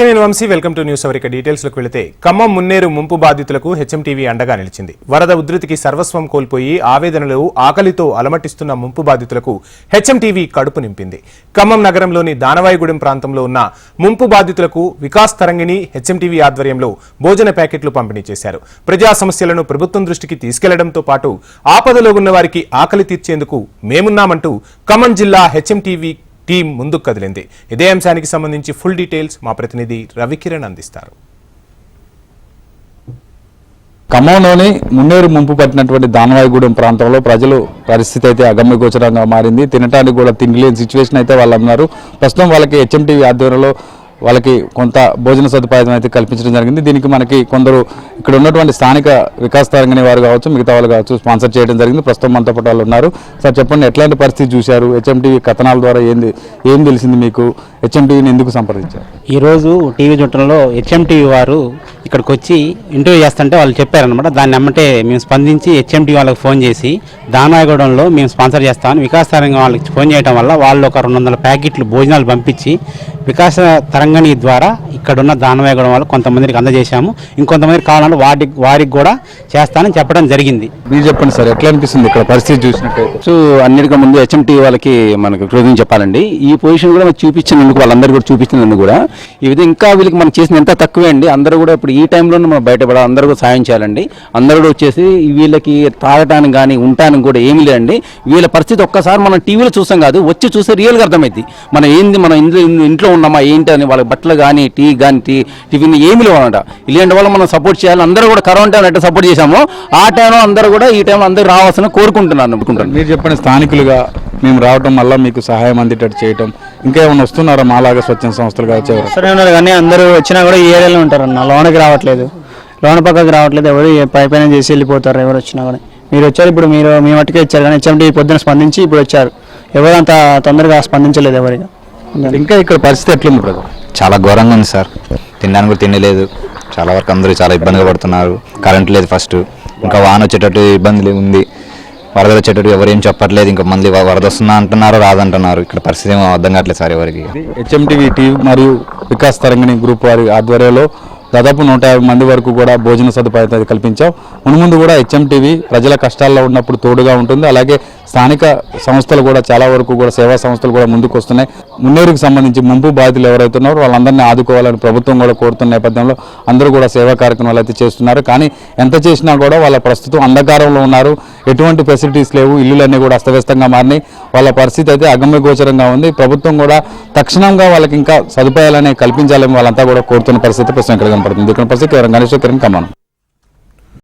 Vamsi welcome to news hour. Details లోకి వెళితే ఖమ్మం మున్నేరు ముంపు బాధితులకు హెచ్ఎంటీవీ అండగా నిలిచింది. వరద ఉధృతికి సర్వస్వం కోల్పోయి ఆవేదనలు ఆకలితో అలమటిస్తున్న ముంపు బాధితులకు హెచ్ఎంటీవీ కడుపు నింపింది. ఖమ్మం నగరంలోని దానవాయిగూడెం ప్రాంతంలో ఉన్న ముంపు బాధితులకు వికాస్ తరంగిణి హెచ్ఎంటీవీ ఆధ్వర్యంలో భోజన ప్యాకెట్లు పంపిణీ చేశారు. ప్రజా సమస్యలను ప్రభుత్వం దృష్టికి తీసుకెళ్లడంతో పాటు ఆపదలో ఉన్న వారికి ఆకలి తీర్చేందుకు మేమున్నామంటూ ఖమ్మం జిల్లా హెచ్ఎంటీవీ టీం ముందుకు కదిలింది. ఇదే అంశానికి సంబంధించి ఫుల్ డీటెయిల్స్ మా ప్రతినిధి రవికిరణ్ అందిస్తారు. ఖమ్మంలోని మున్నేరు ముంపు పట్టినటువంటి దానవాయిగూడెం ప్రాంతంలో ప్రజలు పరిస్థితి అయితే అగమ్యగోచరంగా మారింది. తినడానికి కూడా తిండి లేని సిచ్యువేషన్ అయితే వాళ్ళు ఉన్నారు. ప్రస్తుతం వాళ్ళకి హెచ్ఎంటీవీ ఆధ్వర్యంలో వాళ్ళకి కొంత భోజన సదుపాయం అయితే కల్పించడం జరిగింది. దీనికి మనకి కొందరు ఇక్కడ ఉన్నటువంటి స్థానిక వికాస్ తరంగిణి వారు కావచ్చు, మిగతా వాళ్ళు కావచ్చు స్పాన్సర్ చేయడం జరిగింది. ప్రస్తుతం మనతో పాటు వాళ్ళు ఉన్నారు. సార్ చెప్పండి, ఎట్లాంటి పరిస్థితి చూశారు? హెచ్ఎంటీవీ కథనాల ద్వారా ఏం తెలిసింది మీకు? హెచ్ఎంటీవీని ఎందుకు సంప్రదించారు? ఈరోజు టీవీ చుట్టంలో హెచ్ఎంటీవీ వారు ఇక్కడికి వచ్చి ఇంటర్వ్యూ చేస్తుంటే వాళ్ళు చెప్పారనమాట. దాన్ని నమ్మటే మేము స్పందించి హెచ్ఎంటీవీ వాళ్ళకి ఫోన్ చేసి దానవాయిగూడెంలో మేము స్పాన్సర్ చేస్తామని వికాస్ తరంగిణి వాళ్ళకి ఫోన్ చేయడం వల్ల వాళ్ళు ఒక 200 ప్యాకెట్లు భోజనాలు పంపించి వికాస తరంగిణి ద్వారా ఇక్కడున్న దానవాయిగూడెం వాళ్ళు కొంతమందికి అందజేశాము. ఇంకొంతమందికి కావాలంటే వారికి కూడా చేస్తానని చెప్పడం జరిగింది. మీరు చెప్పండి సార్, ఎట్లా అనిపిస్తుంది ఇక్కడ పరిస్థితి చూసినట్టయితే? సో అన్నిటికీ ముందు హెచ్ఎంటీవీ వాళ్ళకి మనకు కృతజ్ఞతలు చెప్పాలండి. ఈ పొజిషన్ కూడా మనకు చూపించినందుకు, వాళ్ళందరూ కూడా చూపించినందుకు కూడా ఈ విధంగా ఇంకా వీళ్ళకి మనం చేసిన ఎంత తక్కువే అండి. అందరూ కూడా ఇప్పుడు ఈ టైంలోనే మనం బయటపడాలి, అందరూ కూడా సాయం చేయాలండి. అందరూ కూడా వచ్చేసి వీళ్ళకి తాగటానికి కానీ ఉండటానికి కూడా ఏమీ లేదండి. వీళ్ళ పరిస్థితి ఒక్కసారి మనం టీవీలో చూసాం కాదు, వచ్చి చూస్తే రియల్గా అర్థమైంది. మనం ఏంది, మనం ఇంట్లో ఉన్నామా ఏంటి అని. వాళ్ళకి బట్టలు కానీ టిఫిన్ ఏమి లేవన్నమాట. ఇలాంటి వాళ్ళు మనం సపోర్ట్ చేయాలి. అందరూ కూడా కరోనా టైం ఎట్లా సపోర్ట్ చేశామో ఆ టైంలో అందరూ కూడా ఈ టైంలో అందరూ రావాల్సిన కోరుకుంటున్నాను. మీరు చెప్పండి, స్థానికులుగా మేము రావడం వల్ల మీకు సహాయం అందేటట్టు చేయటం, ఇంకా ఏమైనా వస్తున్నారా మాలాగా స్వచ్ఛంద సంస్థలు కావచ్చు? ఉన్నారు కానీ అందరూ వచ్చినా కూడా ఈ ఏరియాలో ఉంటారన్న. లోనకి రావట్లేదు, లోన పక్కకి రావట్లేదు. ఎవరు పైపైన చేసి వెళ్ళిపోతారు ఎవరు వచ్చినా కూడా. మీరు వచ్చారు, ఇప్పుడు మీ మట్టుకే ఇచ్చారు కానీ హెచ్ఎంటీవీ పొద్దున స్పందించి ఇప్పుడు వచ్చారు. ఎవరు అంత తొందరగా స్పందించలేదు ఎవరిగా. ఇంకా ఇక్కడ పరిస్థితి ఎట్లుంది బ్రదర్? చాలా ఘోరంగా ఉంది సార్. తినడానికి కూడా తిండి లేదు. చాలా వరకు అందరూ చాలా ఇబ్బందిగా పడుతున్నారు. కరెంట్ లేదు ఫస్ట్, ఇంకా వాన వచ్చేటట్టు ఇబ్బంది ఉంది. వరద వచ్చేటట్టు ఎవరు ఏం చెప్పట్లేదు. ఇంకా మళ్ళీ వరద వస్తుందా అంటున్నారు, రాదంటున్నారు. ఇక్కడ పరిస్థితి ఏమో అర్థం కావట్లేదు సార్ ఎవరికి. హెచ్ఎంటీవీ టీవీ మరియు వికాస్ తరంగిణి గ్రూప్ వారి ఆధ్వర్యంలో దాదాపు 150 మంది వరకు కూడా భోజన సదుపాయం కల్పించాం. మున్ముందు కూడా హెచ్ఎంటీవీ ప్రజల కష్టాల్లో ఉన్నప్పుడు తోడుగా ఉంటుంది. అలాగే స్థానిక సంస్థలు కూడా చాలా వరకు కూడా సేవా సంస్థలు కూడా ముందుకు వస్తున్నాయి. మున్నేరుకు సంబంధించి ముంపు బాధితులు ఎవరైతే ఉన్నారో వాళ్ళందరినీ ఆదుకోవాలని ప్రభుత్వం కూడా కోరుతున్న నేపథ్యంలో అందరూ కూడా సేవా కార్యక్రమాలు అయితే చేస్తున్నారు. కానీ ఎంత చేసినా కూడా వాళ్ళ ప్రస్తుతం అంధకారంలో ఉన్నారు. ఎటువంటి ఫెసిలిటీస్ లేవు. ఇల్లులన్నీ కూడా అస్తవ్యస్తంగా మారినాయి. వాళ్ళ పరిస్థితి అయితే అగమ్యగోచరంగా ఉంది. ప్రభుత్వం కూడా తక్షణంగా వాళ్ళకి ఇంకా సదుపాయాలని కల్పించాలని వాళ్ళంతా కూడా కోరుతున్న పరిస్థితి ప్రస్తుతం ఇక్కడ కనపడుతుంది. ఇక్కడ పరిస్థితి గణేశ్వర కిరణ్ ఖమ్మం.